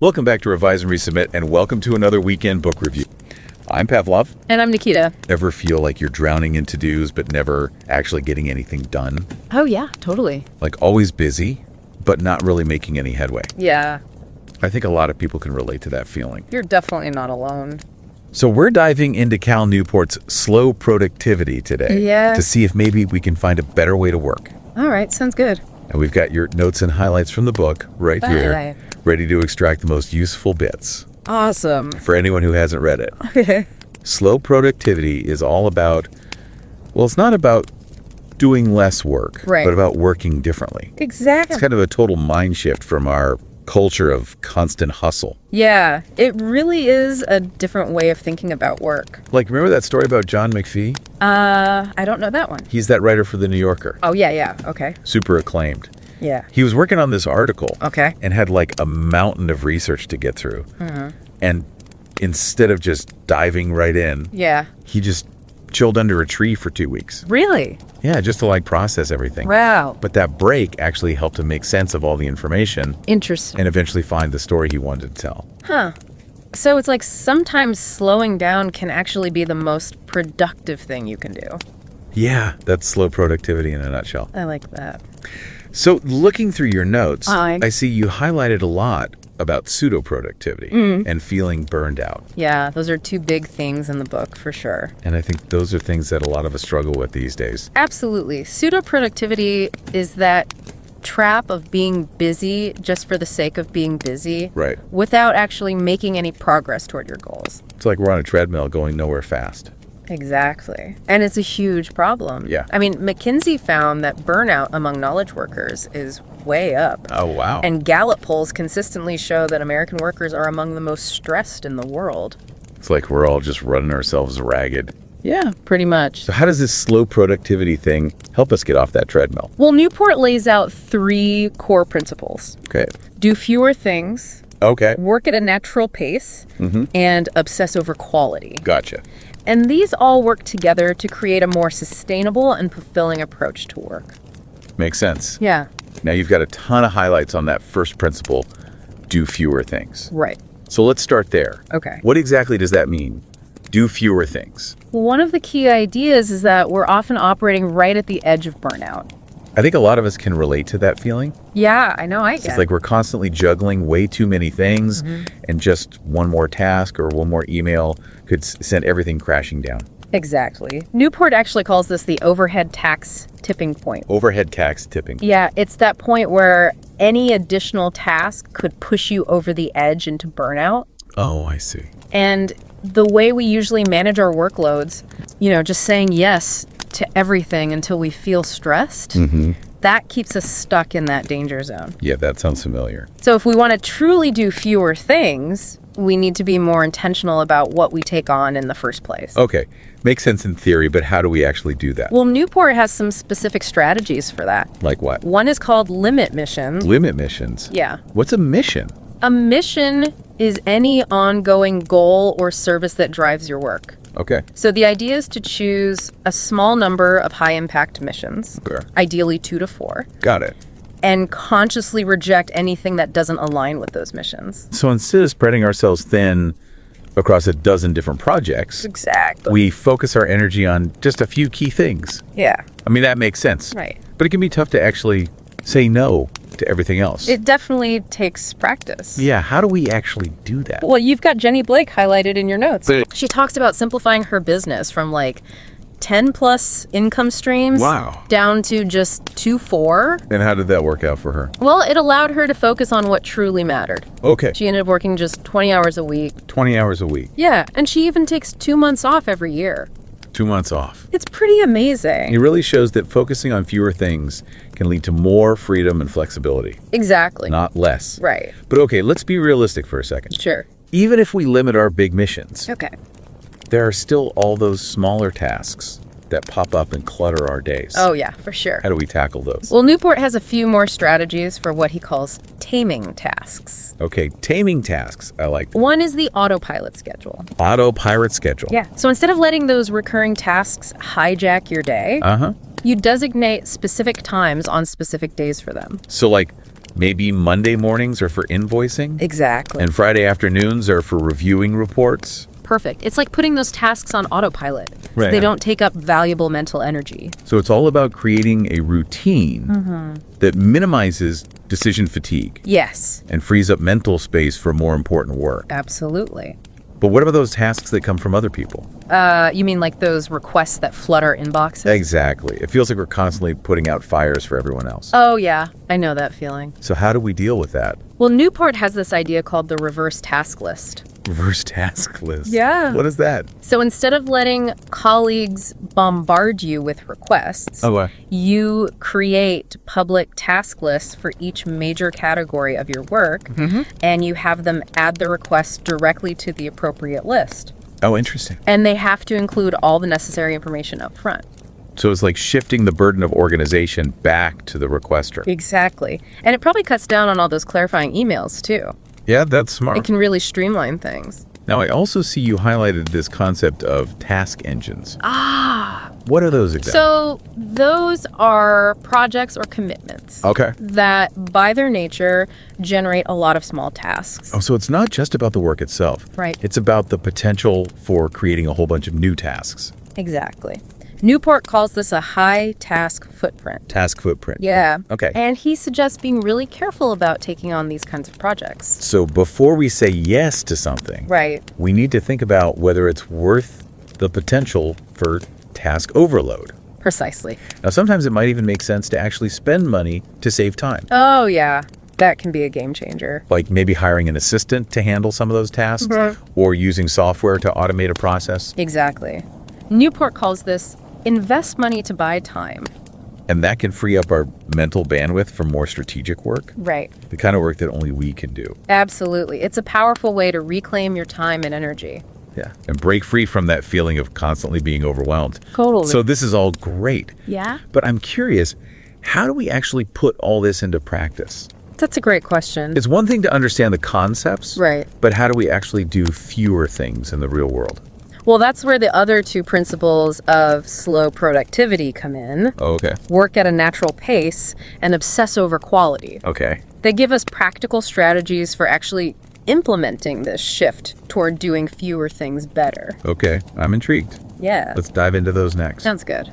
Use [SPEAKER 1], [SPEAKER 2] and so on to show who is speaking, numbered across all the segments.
[SPEAKER 1] Welcome back to Revise and Resubmit, and welcome to another weekend book review. I'm Pavlov.
[SPEAKER 2] And I'm Nikita.
[SPEAKER 1] Ever feel like you're drowning in to-dos but never actually getting anything done?
[SPEAKER 2] Oh, yeah, totally.
[SPEAKER 1] Like always busy, but not really making any headway.
[SPEAKER 2] Yeah.
[SPEAKER 1] I think a lot of people can relate to that feeling.
[SPEAKER 2] You're definitely not alone.
[SPEAKER 1] So we're diving into Cal Newport's slow productivity today to see if maybe we can find a better way to work.
[SPEAKER 2] All right, sounds good.
[SPEAKER 1] And we've got your notes and highlights from the book right here, ready to extract the most useful bits.
[SPEAKER 2] Awesome.
[SPEAKER 1] For anyone who hasn't read it.
[SPEAKER 2] Okay.
[SPEAKER 1] Slow productivity is all about, well, it's not about doing less work, but about working differently.
[SPEAKER 2] Exactly.
[SPEAKER 1] It's kind of a total mind shift from our culture of constant hustle.
[SPEAKER 2] Yeah, it really is a different way of thinking about work.
[SPEAKER 1] Like, remember that story about John McPhee?
[SPEAKER 2] I don't know that one.
[SPEAKER 1] He's that writer for The New Yorker.
[SPEAKER 2] Oh, yeah, okay.
[SPEAKER 1] Super acclaimed.
[SPEAKER 2] Yeah.
[SPEAKER 1] He was working on this article.
[SPEAKER 2] Okay.
[SPEAKER 1] And had like a mountain of research to get through. And instead of just diving right in, he just chilled under a tree for 2 weeks.
[SPEAKER 2] Really?
[SPEAKER 1] Yeah, just to like process everything.
[SPEAKER 2] Wow.
[SPEAKER 1] But that break actually helped him make sense of all the information.
[SPEAKER 2] Interesting.
[SPEAKER 1] And eventually find the story he wanted to tell.
[SPEAKER 2] Huh. So it's like sometimes slowing down can actually be the most productive thing you can do.
[SPEAKER 1] Yeah, that's slow productivity in a nutshell.
[SPEAKER 2] I like that.
[SPEAKER 1] So looking through your notes,
[SPEAKER 2] Hi.
[SPEAKER 1] I see you highlighted a lot about pseudo-productivity and feeling burned out.
[SPEAKER 2] Yeah, those are two big things in the book for sure.
[SPEAKER 1] And I think those are things that a lot of us struggle with these days.
[SPEAKER 2] Absolutely. Pseudo-productivity is that trap of being busy just for the sake of being busy.
[SPEAKER 1] Right.
[SPEAKER 2] Without actually making any progress toward your goals.
[SPEAKER 1] It's like we're on a treadmill going nowhere fast.
[SPEAKER 2] Exactly. And it's a huge problem.
[SPEAKER 1] Yeah.
[SPEAKER 2] I mean, McKinsey found that burnout among knowledge workers is way up.
[SPEAKER 1] Oh, wow.
[SPEAKER 2] And Gallup polls consistently show that American workers are among the most stressed in the world.
[SPEAKER 1] It's like we're all just running ourselves ragged.
[SPEAKER 2] Yeah, pretty much.
[SPEAKER 1] So how does this slow productivity thing help us get off that treadmill?
[SPEAKER 2] Well, Newport lays out 3 core principles.
[SPEAKER 1] Okay.
[SPEAKER 2] Do fewer things.
[SPEAKER 1] Okay.
[SPEAKER 2] Work at a natural pace. And obsess over quality.
[SPEAKER 1] Gotcha.
[SPEAKER 2] And these all work together to create a more sustainable and fulfilling approach to work.
[SPEAKER 1] Makes sense.
[SPEAKER 2] Yeah.
[SPEAKER 1] Now you've got a ton of highlights on that first principle, do fewer things.
[SPEAKER 2] Right.
[SPEAKER 1] So let's start there.
[SPEAKER 2] Okay.
[SPEAKER 1] What exactly does that mean? Do fewer things.
[SPEAKER 2] One of the key ideas is that we're often operating right at the edge of burnout.
[SPEAKER 1] I think a lot of us can relate to that feeling.
[SPEAKER 2] Yeah, I know I get.
[SPEAKER 1] It's like we're constantly juggling way too many things, and just one more task or one more email could send everything crashing down.
[SPEAKER 2] Exactly. Newport actually calls this the overhead tax tipping point.
[SPEAKER 1] Overhead tax tipping.
[SPEAKER 2] Yeah, it's that point where any additional task could push you over the edge into burnout.
[SPEAKER 1] Oh, I see.
[SPEAKER 2] And the way we usually manage our workloads, just saying yes to everything until we feel stressed, that keeps us stuck in that danger zone.
[SPEAKER 1] Yeah, that sounds familiar.
[SPEAKER 2] So if we want to truly do fewer things, we need to be more intentional about what we take on in the first place.
[SPEAKER 1] Okay, makes sense in theory, but how do we actually do that?
[SPEAKER 2] Well, Newport has some specific strategies for that.
[SPEAKER 1] Like what?
[SPEAKER 2] One is called limit missions.
[SPEAKER 1] Limit missions?
[SPEAKER 2] Yeah.
[SPEAKER 1] What's a mission?
[SPEAKER 2] A mission is any ongoing goal or service that drives your work.
[SPEAKER 1] Okay.
[SPEAKER 2] So the idea is to choose a small number of high-impact missions, ideally 2 to 4.
[SPEAKER 1] Got it.
[SPEAKER 2] And consciously reject anything that doesn't align with those missions.
[SPEAKER 1] So instead of spreading ourselves thin across a dozen different projects, we focus our energy on just a few key things.
[SPEAKER 2] Yeah.
[SPEAKER 1] I mean, that makes sense.
[SPEAKER 2] Right.
[SPEAKER 1] But it can be tough to actually say no to everything else.
[SPEAKER 2] It definitely takes practice.
[SPEAKER 1] Yeah, how do we actually do that?
[SPEAKER 2] Well, you've got Jenny Blake highlighted in your notes. She talks about simplifying her business from 10 plus income streams down to just 2-4.
[SPEAKER 1] And how did that work out for her?
[SPEAKER 2] Well, it allowed her to focus on what truly mattered.
[SPEAKER 1] Okay.
[SPEAKER 2] She ended up working just 20 hours a week.
[SPEAKER 1] 20 hours a week.
[SPEAKER 2] Yeah, and she even takes 2 months off every year.
[SPEAKER 1] 2 months off.
[SPEAKER 2] It's pretty amazing.
[SPEAKER 1] It really shows that focusing on fewer things can lead to more freedom and flexibility.
[SPEAKER 2] Exactly.
[SPEAKER 1] Not less.
[SPEAKER 2] Right.
[SPEAKER 1] But okay, let's be realistic for a second.
[SPEAKER 2] Sure.
[SPEAKER 1] Even if we limit our big missions,
[SPEAKER 2] there
[SPEAKER 1] are still all those smaller tasks that pop up and clutter our days.
[SPEAKER 2] Oh, yeah, for sure.
[SPEAKER 1] How do we tackle those?
[SPEAKER 2] Well, Newport has a few more strategies for what he calls taming tasks.
[SPEAKER 1] Okay, taming tasks. I like that.
[SPEAKER 2] One is the autopilot schedule.
[SPEAKER 1] Autopilot schedule.
[SPEAKER 2] Yeah. So instead of letting those recurring tasks hijack your day, you designate specific times on specific days for them.
[SPEAKER 1] So like Maybe Monday mornings are for invoicing.
[SPEAKER 2] Exactly.
[SPEAKER 1] And Friday afternoons are for reviewing reports.
[SPEAKER 2] Perfect. It's like putting those tasks on autopilot.
[SPEAKER 1] Right.
[SPEAKER 2] So they don't take up valuable mental energy.
[SPEAKER 1] So it's all about creating a routine that minimizes decision fatigue.
[SPEAKER 2] Yes.
[SPEAKER 1] And frees up mental space for more important work.
[SPEAKER 2] Absolutely.
[SPEAKER 1] But what about those tasks that come from other people?
[SPEAKER 2] You mean like those requests that flood our inboxes?
[SPEAKER 1] Exactly. It feels like we're constantly putting out fires for everyone else.
[SPEAKER 2] Oh, yeah. I know that feeling.
[SPEAKER 1] So how do we deal with that?
[SPEAKER 2] Well, Newport has this idea called the reverse task list.
[SPEAKER 1] Reverse task list?
[SPEAKER 2] Yeah.
[SPEAKER 1] What is that?
[SPEAKER 2] So instead of letting colleagues bombard you with requests, you create public task lists for each major category of your work, and you have them add the request directly to the appropriate list.
[SPEAKER 1] Oh, interesting.
[SPEAKER 2] And they have to include all the necessary information up front.
[SPEAKER 1] So it's like shifting the burden of organization back to the requester.
[SPEAKER 2] Exactly. And it probably cuts down on all those clarifying emails, too.
[SPEAKER 1] Yeah, that's smart.
[SPEAKER 2] It can really streamline things.
[SPEAKER 1] Now, I also see you highlighted this concept of task engines. What are those exactly?
[SPEAKER 2] So those are projects or commitments that, by their nature, generate a lot of small tasks.
[SPEAKER 1] Oh, so it's not just about the work itself.
[SPEAKER 2] Right.
[SPEAKER 1] It's about the potential for creating a whole bunch of new tasks.
[SPEAKER 2] Exactly. Newport calls this a high task footprint.
[SPEAKER 1] Task footprint.
[SPEAKER 2] Yeah.
[SPEAKER 1] Okay.
[SPEAKER 2] And he suggests being really careful about taking on these kinds of projects.
[SPEAKER 1] So before we say yes to something, we need to think about whether it's worth the potential for task overload.
[SPEAKER 2] Precisely.
[SPEAKER 1] Now, sometimes it might even make sense to actually spend money to save time.
[SPEAKER 2] Oh, yeah. That can be a game changer.
[SPEAKER 1] Like maybe hiring an assistant to handle some of those tasks or using software to automate a process.
[SPEAKER 2] Exactly. Newport calls this invest money to buy time.
[SPEAKER 1] And that can free up our mental bandwidth for more strategic work.
[SPEAKER 2] Right.
[SPEAKER 1] The kind of work that only we can do.
[SPEAKER 2] Absolutely. It's a powerful way to reclaim your time and energy.
[SPEAKER 1] Yeah. And break free from that feeling of constantly being overwhelmed.
[SPEAKER 2] Totally.
[SPEAKER 1] So this is all great.
[SPEAKER 2] Yeah.
[SPEAKER 1] But I'm curious, how do we actually put all this into practice?
[SPEAKER 2] That's a great question.
[SPEAKER 1] It's one thing to understand the concepts.
[SPEAKER 2] Right.
[SPEAKER 1] But how do we actually do fewer things in the real world?
[SPEAKER 2] Well, that's where the other two principles of slow productivity come in.
[SPEAKER 1] Oh, okay.
[SPEAKER 2] Work at a natural pace and obsess over quality.
[SPEAKER 1] Okay.
[SPEAKER 2] They give us practical strategies for actually implementing this shift toward doing fewer things better.
[SPEAKER 1] Okay. I'm intrigued.
[SPEAKER 2] Yeah.
[SPEAKER 1] Let's dive into those next.
[SPEAKER 2] Sounds good.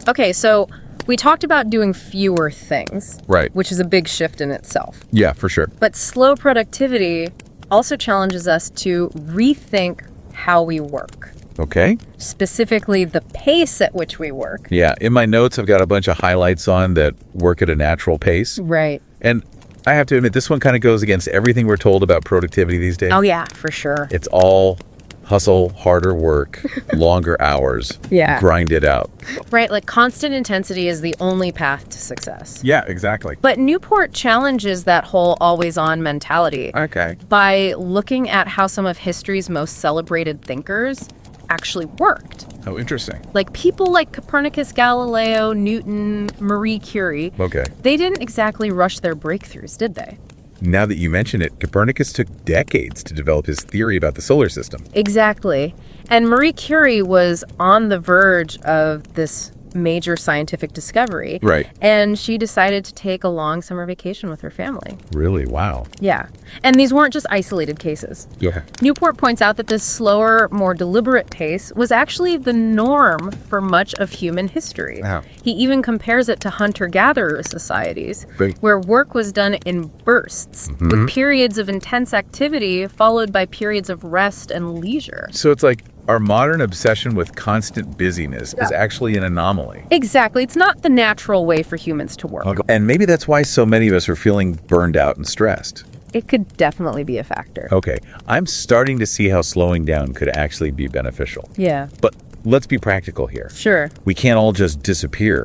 [SPEAKER 2] Okay, so we talked about doing fewer things.
[SPEAKER 1] Right.
[SPEAKER 2] Which is a big shift in itself.
[SPEAKER 1] Yeah, for sure.
[SPEAKER 2] But slow productivity also challenges us to rethink how we work.
[SPEAKER 1] Okay.
[SPEAKER 2] Specifically, the pace at which we work.
[SPEAKER 1] Yeah. In my notes, I've got a bunch of highlights on that work at a natural pace.
[SPEAKER 2] Right.
[SPEAKER 1] And I have to admit, this one kind of goes against everything we're told about productivity these days.
[SPEAKER 2] Oh, yeah, for sure.
[SPEAKER 1] It's all hustle, harder work, longer hours.
[SPEAKER 2] Yeah.
[SPEAKER 1] Grind it out.
[SPEAKER 2] Right. Like constant intensity is the only path to success.
[SPEAKER 1] Yeah, exactly.
[SPEAKER 2] But Newport challenges that whole always-on mentality.
[SPEAKER 1] Okay.
[SPEAKER 2] By looking at how some of history's most celebrated thinkers actually worked.
[SPEAKER 1] Oh, interesting.
[SPEAKER 2] Like people like Copernicus, Galileo, Newton, Marie Curie.
[SPEAKER 1] Okay.
[SPEAKER 2] They didn't exactly rush their breakthroughs, did they?
[SPEAKER 1] Now that you mention it, Copernicus took decades to develop his theory about the solar system.
[SPEAKER 2] Exactly. And Marie Curie was on the verge of this major scientific discovery.
[SPEAKER 1] Right.
[SPEAKER 2] And she decided to take a long summer vacation with her family.
[SPEAKER 1] Really? Wow.
[SPEAKER 2] Yeah. And these weren't just isolated cases.
[SPEAKER 1] Okay.
[SPEAKER 2] Newport points out that this slower, more deliberate pace was actually the norm for much of human history.
[SPEAKER 1] Wow.
[SPEAKER 2] He even compares it to hunter-gatherer societies,
[SPEAKER 1] Right.
[SPEAKER 2] where work was done in bursts, with periods of intense activity followed by periods of rest and leisure.
[SPEAKER 1] So it's like our modern obsession with constant busyness is actually an anomaly.
[SPEAKER 2] Exactly. It's not the natural way for humans to work.
[SPEAKER 1] And maybe that's why so many of us are feeling burned out and stressed.
[SPEAKER 2] It could definitely be a factor.
[SPEAKER 1] Okay, I'm starting to see how slowing down could actually be beneficial.
[SPEAKER 2] Yeah.
[SPEAKER 1] But let's be practical here.
[SPEAKER 2] Sure.
[SPEAKER 1] We can't all just disappear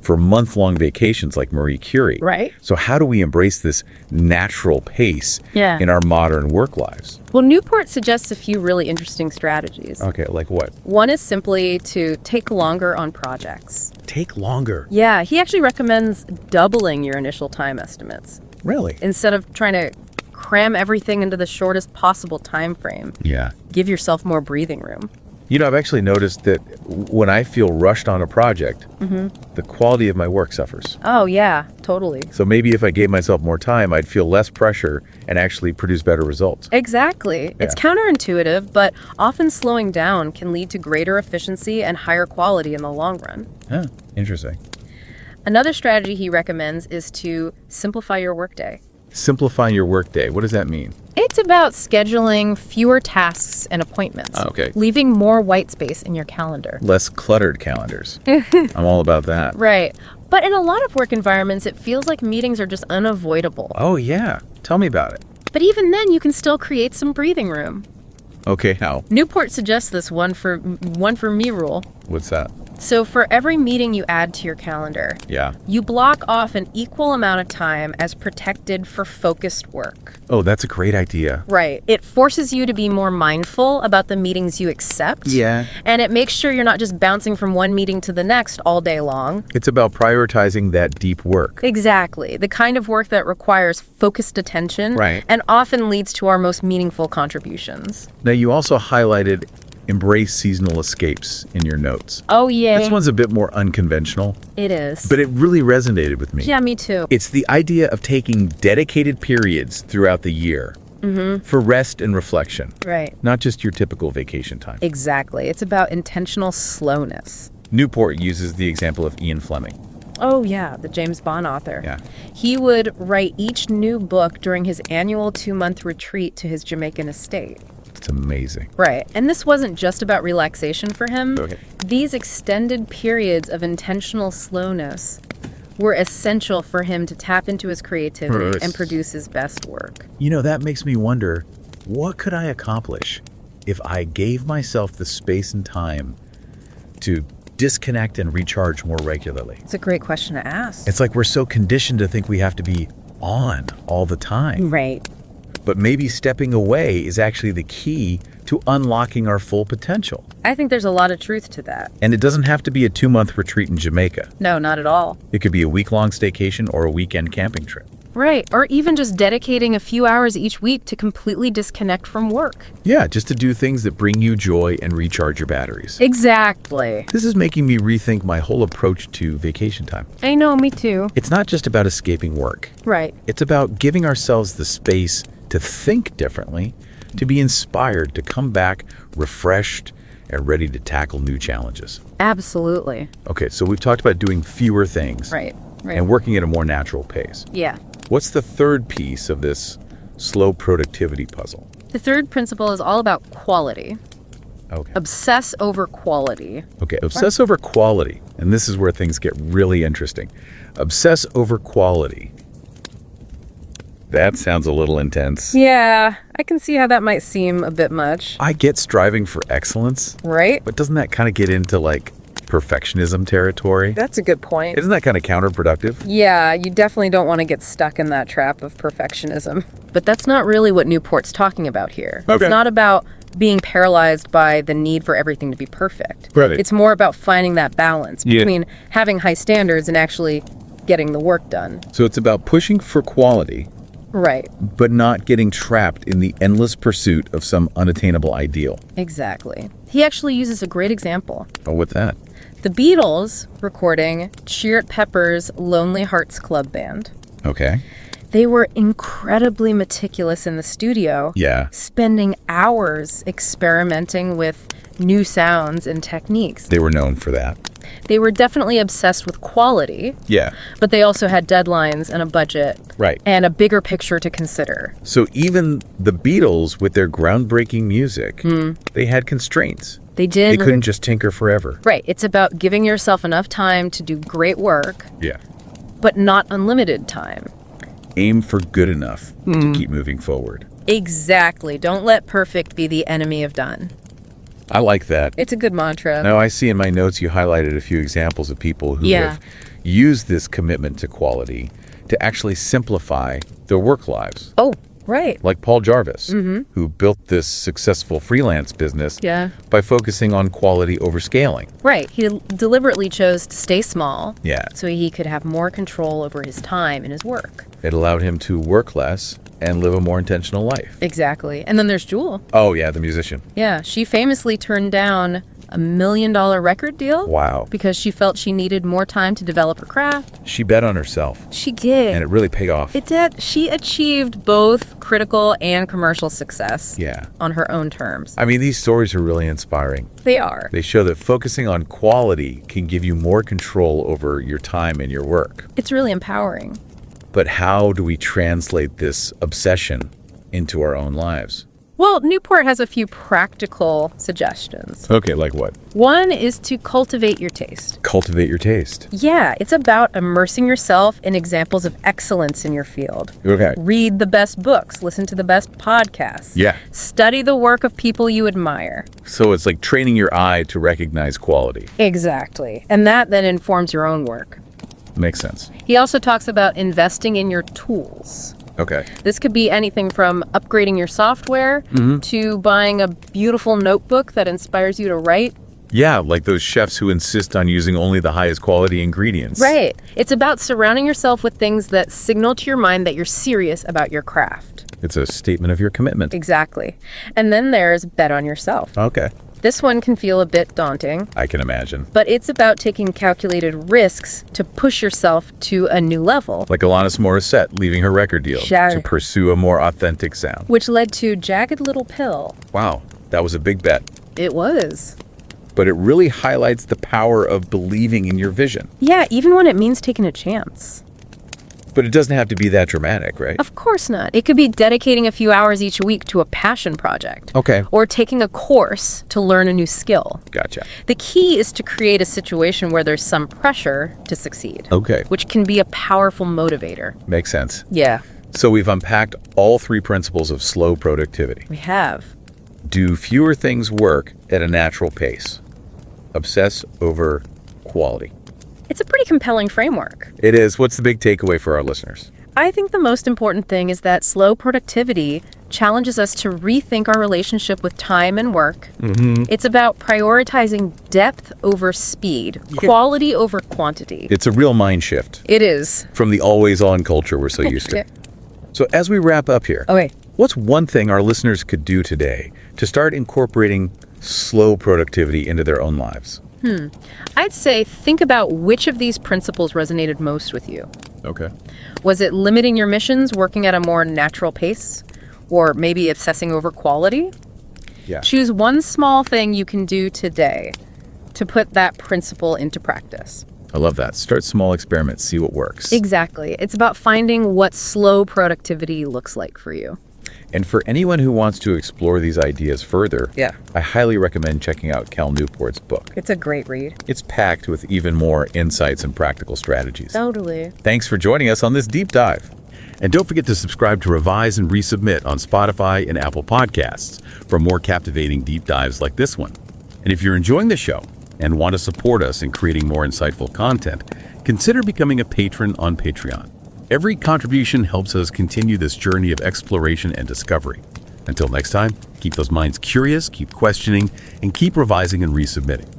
[SPEAKER 1] for month-long vacations like Marie Curie.
[SPEAKER 2] Right.
[SPEAKER 1] So how do we embrace this natural pace in our modern work lives?
[SPEAKER 2] Well, Newport suggests a few really interesting strategies.
[SPEAKER 1] Okay, like what?
[SPEAKER 2] One is simply to take longer on projects.
[SPEAKER 1] Take longer.
[SPEAKER 2] Yeah, he actually recommends doubling your initial time estimates.
[SPEAKER 1] Really?
[SPEAKER 2] Instead of trying to cram everything into the shortest possible time frame.
[SPEAKER 1] Yeah.
[SPEAKER 2] Give yourself more breathing room.
[SPEAKER 1] You know, I've actually noticed that when I feel rushed on a project, the quality of my work suffers.
[SPEAKER 2] Oh, yeah, totally.
[SPEAKER 1] So maybe if I gave myself more time, I'd feel less pressure and actually produce better results.
[SPEAKER 2] Exactly.
[SPEAKER 1] Yeah.
[SPEAKER 2] It's counterintuitive, but often slowing down can lead to greater efficiency and higher quality in the long run.
[SPEAKER 1] Huh, interesting.
[SPEAKER 2] Another strategy he recommends is to simplify your workday.
[SPEAKER 1] Simplifying your workday, what does that mean?
[SPEAKER 2] It's about scheduling fewer tasks and appointments.
[SPEAKER 1] Okay.
[SPEAKER 2] Leaving more white space in your calendar.
[SPEAKER 1] Less cluttered calendars. I'm all about that.
[SPEAKER 2] Right. But in a lot of work environments, it feels like meetings are just unavoidable.
[SPEAKER 1] Oh, yeah. Tell me about it.
[SPEAKER 2] But even then, you can still create some breathing room.
[SPEAKER 1] Okay, how?
[SPEAKER 2] Newport suggests this one for me rule.
[SPEAKER 1] What's that?
[SPEAKER 2] So for every meeting you add to your calendar, you block off an equal amount of time as protected for focused work.
[SPEAKER 1] Oh, that's a great idea.
[SPEAKER 2] Right. It forces you to be more mindful about the meetings you accept.
[SPEAKER 1] Yeah.
[SPEAKER 2] And it makes sure you're not just bouncing from one meeting to the next all day long.
[SPEAKER 1] It's about prioritizing that deep work.
[SPEAKER 2] Exactly. The kind of work that requires focused attention.
[SPEAKER 1] Right.
[SPEAKER 2] And often leads to our most meaningful contributions.
[SPEAKER 1] Now, you also highlighted embrace seasonal escapes in your notes.
[SPEAKER 2] Oh, yeah.
[SPEAKER 1] This one's a bit more unconventional.
[SPEAKER 2] It is.
[SPEAKER 1] But it really resonated with me.
[SPEAKER 2] Yeah, me too.
[SPEAKER 1] It's the idea of taking dedicated periods throughout the year for rest and reflection.
[SPEAKER 2] Right.
[SPEAKER 1] Not just your typical vacation time.
[SPEAKER 2] Exactly. It's about intentional slowness.
[SPEAKER 1] Newport uses the example of Ian Fleming.
[SPEAKER 2] Oh, yeah, the James Bond author.
[SPEAKER 1] Yeah.
[SPEAKER 2] He would write each new book during his annual 2-month retreat to his Jamaican estate.
[SPEAKER 1] It's amazing.
[SPEAKER 2] Right. And this wasn't just about relaxation for him.
[SPEAKER 1] Okay.
[SPEAKER 2] These extended periods of intentional slowness were essential for him to tap into his creativity and produce his best work.
[SPEAKER 1] You know, that makes me wonder, what could I accomplish if I gave myself the space and time to disconnect and recharge more regularly?
[SPEAKER 2] It's a great question to ask.
[SPEAKER 1] It's like we're so conditioned to think we have to be on all the time.
[SPEAKER 2] Right.
[SPEAKER 1] But maybe stepping away is actually the key to unlocking our full potential.
[SPEAKER 2] I think there's a lot of truth to that.
[SPEAKER 1] And it doesn't have to be a 2-month retreat in Jamaica.
[SPEAKER 2] No, not at all.
[SPEAKER 1] It could be a week-long staycation or a weekend camping trip.
[SPEAKER 2] Right. Or even just dedicating a few hours each week to completely disconnect from work.
[SPEAKER 1] Yeah, just to do things that bring you joy and recharge your batteries.
[SPEAKER 2] Exactly.
[SPEAKER 1] This is making me rethink my whole approach to vacation time.
[SPEAKER 2] I know, me too.
[SPEAKER 1] It's not just about escaping work.
[SPEAKER 2] Right.
[SPEAKER 1] It's about giving ourselves the space to think differently, to be inspired, to come back refreshed and ready to tackle new challenges.
[SPEAKER 2] Absolutely.
[SPEAKER 1] Okay, so we've talked about doing fewer things.
[SPEAKER 2] Right.
[SPEAKER 1] And working at a more natural pace.
[SPEAKER 2] Yeah.
[SPEAKER 1] What's the third piece of this slow productivity puzzle?
[SPEAKER 2] The third principle is all about quality.
[SPEAKER 1] Okay.
[SPEAKER 2] Obsess over quality.
[SPEAKER 1] Okay, obsess over quality. And this is where things get really interesting. Obsess over quality. That sounds a little intense.
[SPEAKER 2] Yeah, I can see how that might seem a bit much.
[SPEAKER 1] I get striving for excellence.
[SPEAKER 2] Right?
[SPEAKER 1] But doesn't that kind of get into like perfectionism territory?
[SPEAKER 2] That's a good point.
[SPEAKER 1] Isn't that kind of counterproductive?
[SPEAKER 2] Yeah, you definitely don't want to get stuck in that trap of perfectionism. But that's not really what Newport's talking about here.
[SPEAKER 1] Okay.
[SPEAKER 2] It's not about being paralyzed by the need for everything to be perfect.
[SPEAKER 1] Right.
[SPEAKER 2] It's more about finding that balance between having high standards and actually getting the work done.
[SPEAKER 1] So it's about pushing for quality.
[SPEAKER 2] Right.
[SPEAKER 1] But not getting trapped in the endless pursuit of some unattainable ideal.
[SPEAKER 2] Exactly. He actually uses a great example.
[SPEAKER 1] Oh, what's that?
[SPEAKER 2] The Beatles recording Chirrut Pepper's Lonely Hearts Club Band.
[SPEAKER 1] Okay.
[SPEAKER 2] They were incredibly meticulous in the studio.
[SPEAKER 1] Yeah.
[SPEAKER 2] Spending hours experimenting with new sounds and techniques.
[SPEAKER 1] They were known for that.
[SPEAKER 2] They were definitely obsessed with quality.
[SPEAKER 1] Yeah.
[SPEAKER 2] But they also had deadlines and a budget.
[SPEAKER 1] Right.
[SPEAKER 2] And a bigger picture to consider.
[SPEAKER 1] So even the Beatles, with their groundbreaking music, they had constraints.
[SPEAKER 2] They did.
[SPEAKER 1] They couldn't just tinker forever.
[SPEAKER 2] Right. It's about giving yourself enough time to do great work.
[SPEAKER 1] Yeah.
[SPEAKER 2] But not unlimited time.
[SPEAKER 1] Aim for good enough to keep moving forward.
[SPEAKER 2] Exactly. Don't let perfect be the enemy of done.
[SPEAKER 1] I like that.
[SPEAKER 2] It's a good mantra.
[SPEAKER 1] Now, I see in my notes you highlighted a few examples of people who have used this commitment to quality to actually simplify their work lives.
[SPEAKER 2] Oh, right.
[SPEAKER 1] Like Paul Jarvis, who built this successful freelance business by focusing on quality over scaling.
[SPEAKER 2] Right. He deliberately chose to stay small so he could have more control over his time and his work.
[SPEAKER 1] It allowed him to work less and live a more intentional life.
[SPEAKER 2] Exactly. And then there's Jewel.
[SPEAKER 1] Oh, yeah, the musician.
[SPEAKER 2] Yeah, she famously turned down $1 million record deal.
[SPEAKER 1] Wow.
[SPEAKER 2] Because she felt she needed more time to develop her craft.
[SPEAKER 1] She bet on herself.
[SPEAKER 2] She did.
[SPEAKER 1] And it really paid off.
[SPEAKER 2] It did. She achieved both critical and commercial success.
[SPEAKER 1] Yeah.
[SPEAKER 2] On her own terms.
[SPEAKER 1] I mean, these stories are really inspiring.
[SPEAKER 2] They are.
[SPEAKER 1] They show that focusing on quality can give you more control over your time and your work.
[SPEAKER 2] It's really empowering.
[SPEAKER 1] But how do we translate this obsession into our own lives?
[SPEAKER 2] Well, Newport has a few practical suggestions.
[SPEAKER 1] Okay, like what?
[SPEAKER 2] One is to cultivate your taste.
[SPEAKER 1] Cultivate your taste.
[SPEAKER 2] Yeah, it's about immersing yourself in examples of excellence in your field.
[SPEAKER 1] Okay.
[SPEAKER 2] Read the best books, listen to the best podcasts.
[SPEAKER 1] Yeah.
[SPEAKER 2] Study the work of people you admire.
[SPEAKER 1] So it's like training your eye to recognize quality.
[SPEAKER 2] Exactly. And that then informs your own work.
[SPEAKER 1] Makes sense.
[SPEAKER 2] He also talks about investing in your tools.
[SPEAKER 1] Okay.
[SPEAKER 2] This could be anything from upgrading your software to buying a beautiful notebook that inspires you to write.
[SPEAKER 1] Yeah, like those chefs who insist on using only the highest quality ingredients.
[SPEAKER 2] Right. It's about surrounding yourself with things that signal to your mind that you're serious about your craft.
[SPEAKER 1] It's a statement of your commitment.
[SPEAKER 2] Exactly. And then there's bet on yourself.
[SPEAKER 1] Okay.
[SPEAKER 2] This one can feel a bit daunting.
[SPEAKER 1] I can imagine.
[SPEAKER 2] But it's about taking calculated risks to push yourself to a new level.
[SPEAKER 1] Like Alanis Morissette leaving her record deal to pursue a more authentic sound.
[SPEAKER 2] Which led to Jagged Little Pill.
[SPEAKER 1] Wow, that was a big bet.
[SPEAKER 2] It was.
[SPEAKER 1] But it really highlights the power of believing in your vision.
[SPEAKER 2] Yeah, even when it means taking a chance.
[SPEAKER 1] But it doesn't have to be that dramatic, right?
[SPEAKER 2] Of course not. It could be dedicating a few hours each week to a passion project.
[SPEAKER 1] Okay.
[SPEAKER 2] Or taking a course to learn a new skill.
[SPEAKER 1] Gotcha.
[SPEAKER 2] The key is to create a situation where there's some pressure to succeed.
[SPEAKER 1] Okay.
[SPEAKER 2] Which can be a powerful motivator.
[SPEAKER 1] Makes sense.
[SPEAKER 2] Yeah.
[SPEAKER 1] So we've unpacked all three principles of slow productivity.
[SPEAKER 2] We have.
[SPEAKER 1] Do fewer things work at a natural pace? Obsess over quality.
[SPEAKER 2] It's a pretty compelling framework.
[SPEAKER 1] It is. What's the big takeaway for our listeners?
[SPEAKER 2] I think the most important thing is that slow productivity challenges us to rethink our relationship with time and work. It's about prioritizing depth over speed, quality over quantity.
[SPEAKER 1] It's a real mind shift.
[SPEAKER 2] It is.
[SPEAKER 1] From the always-on culture we're so used to. So as we wrap up here, what's one thing our listeners could do today to start incorporating slow productivity into their own lives?
[SPEAKER 2] I'd say think about which of these principles resonated most with you.
[SPEAKER 1] Okay.
[SPEAKER 2] Was it limiting your missions, working at a more natural pace, or maybe obsessing over quality?
[SPEAKER 1] Yeah.
[SPEAKER 2] Choose one small thing you can do today to put that principle into practice.
[SPEAKER 1] I love that. Start small experiments, see what works.
[SPEAKER 2] Exactly. It's about finding what slow productivity looks like for you.
[SPEAKER 1] And for anyone who wants to explore these ideas further, I highly recommend checking out Cal Newport's book.
[SPEAKER 2] It's a great read.
[SPEAKER 1] It's packed with even more insights and practical strategies.
[SPEAKER 2] Totally.
[SPEAKER 1] Thanks for joining us on this deep dive. And don't forget to subscribe to Revise and Resubmit on Spotify and Apple Podcasts for more captivating deep dives like this one. And if you're enjoying the show and want to support us in creating more insightful content, consider becoming a patron on Patreon. Every contribution helps us continue this journey of exploration and discovery. Until next time, keep those minds curious, keep questioning, and keep revising and resubmitting.